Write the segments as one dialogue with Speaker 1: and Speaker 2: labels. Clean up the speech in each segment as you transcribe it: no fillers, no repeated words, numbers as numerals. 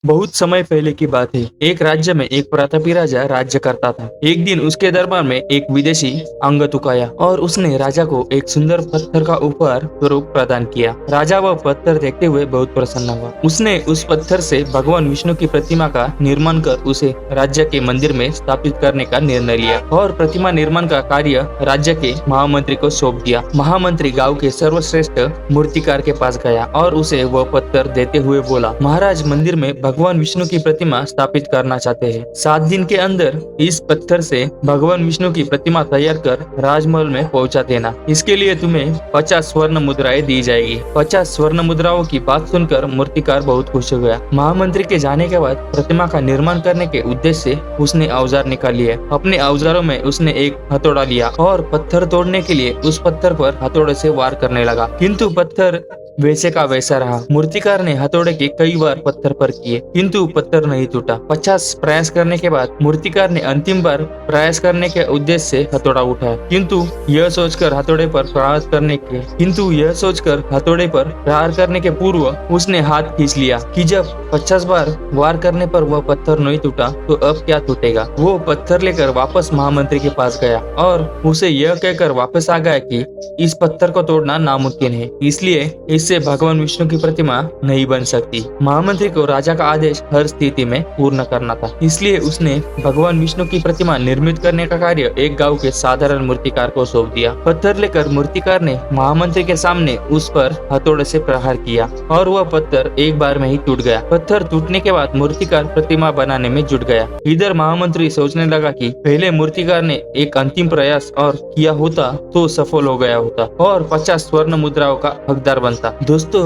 Speaker 1: बहुत समय पहले की बात है। एक राज्य में एक प्रतापी राजा राज्य करता था। एक दिन उसके दरबार में एक विदेशी अंगतुक आया और उसने राजा को एक सुंदर पत्थर का उपहार स्वरूप प्रदान किया। राजा वह पत्थर देखते हुए बहुत प्रसन्न हुआ। उसने उस पत्थर से भगवान विष्णु की प्रतिमा का निर्माण कर उसे राज्य के मंदिर में स्थापित करने का निर्णय लिया और प्रतिमा निर्माण का कार्य राज्य के महामंत्री को सौंप दिया। महामंत्री गांव के सर्वश्रेष्ठ मूर्तिकार के पास गया और उसे वह पत्थर देते हुए बोला, महाराज, मंदिर में भगवान विष्णु की प्रतिमा स्थापित करना चाहते हैं। 7 दिन के अंदर इस पत्थर से भगवान विष्णु की प्रतिमा तैयार कर राजमहल में पहुंचा देना। इसके लिए तुम्हें 50 स्वर्ण मुद्राएं दी जाएगी। 50 स्वर्ण मुद्राओं की बात सुनकर मूर्तिकार बहुत खुश हो गया। महामंत्री के जाने के बाद प्रतिमा का निर्माण करने के उद्देश्य से उसने औजार निकाल लिए। अपने औजारों में उसने एक हथौड़ा लिया और पत्थर तोड़ने के लिए उस पत्थर पर हथौड़े से वार करने लगा, किंतु पत्थर वैसे का वैसा रहा। मूर्तिकार ने हथौड़े के कई बार पत्थर पर किए, किंतु पत्थर नहीं टूटा। 50 प्रयास करने के बाद मूर्तिकार ने अंतिम बार प्रयास करने के उद्देश्य से हथौड़ा उठाया, किंतु यह सोचकर हथौड़े पर प्रहार करने के पूर्व उसने हाथ खींच लिया कि जब 50 बार वार करने पर वह पत्थर नहीं टूटा तो अब क्या टूटेगा। वो पत्थर लेकर वापस महामंत्री के पास गया और उसे यह कहकर वापस आ गया कि इस पत्थर को तोड़ना नामुमकिन है, इसलिए इससे भगवान विष्णु की प्रतिमा नहीं बन सकती। महामंत्री को राजा का आदेश हर स्थिति में पूर्ण करना था, इसलिए उसने भगवान विष्णु की प्रतिमा निर्मित करने का कार्य एक गांव के साधारण मूर्तिकार को सौंप दिया। पत्थर लेकर मूर्तिकार ने महामंत्री के सामने उस पर हथौड़े से प्रहार किया और वह पत्थर एक बार में ही टूट गया। पत्थर टूटने के बाद मूर्तिकार प्रतिमा बनाने में जुट गया। इधर महामंत्री सोचने लगा कि पहले मूर्तिकार ने एक अंतिम प्रयास और किया होता तो सफल हो गया होता और 50 स्वर्ण मुद्राओं का हकदार बनता। दोस्तों,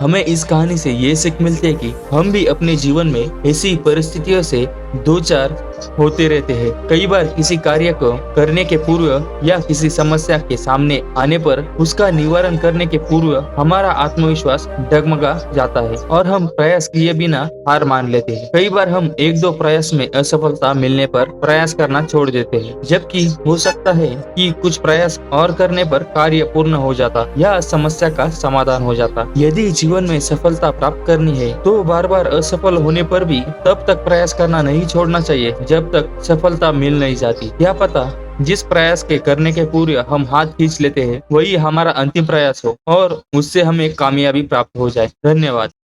Speaker 1: हमें इस कहानी से ये सीख मिलती है कि हम भी अपने जीवन में ऐसी परिस्थितियों से दो चार होते रहते हैं। कई बार किसी कार्य को करने के पूर्व या किसी समस्या के सामने आने पर उसका निवारण करने के पूर्व हमारा आत्मविश्वास डगमगा जाता है और हम प्रयास किए बिना हार मान लेते हैं। कई बार हम 1-2 प्रयास में असफलता मिलने पर प्रयास करना छोड़ देते हैं, जबकि हो सकता है कि कुछ प्रयास और करने पर कार्य पूर्ण हो जाता या समस्या का समाधान हो जाता। यदि जीवन में सफलता प्राप्त करनी है तो बार बार असफल होने पर भी तब तक प्रयास करना नहीं छोड़ना चाहिए जब तक सफलता मिल नहीं जाती। क्या पता जिस प्रयास के करने के पूर्व हम हाथ खींच लेते हैं वही हमारा अंतिम प्रयास हो और उससे हमें कामयाबी प्राप्त हो जाए। धन्यवाद।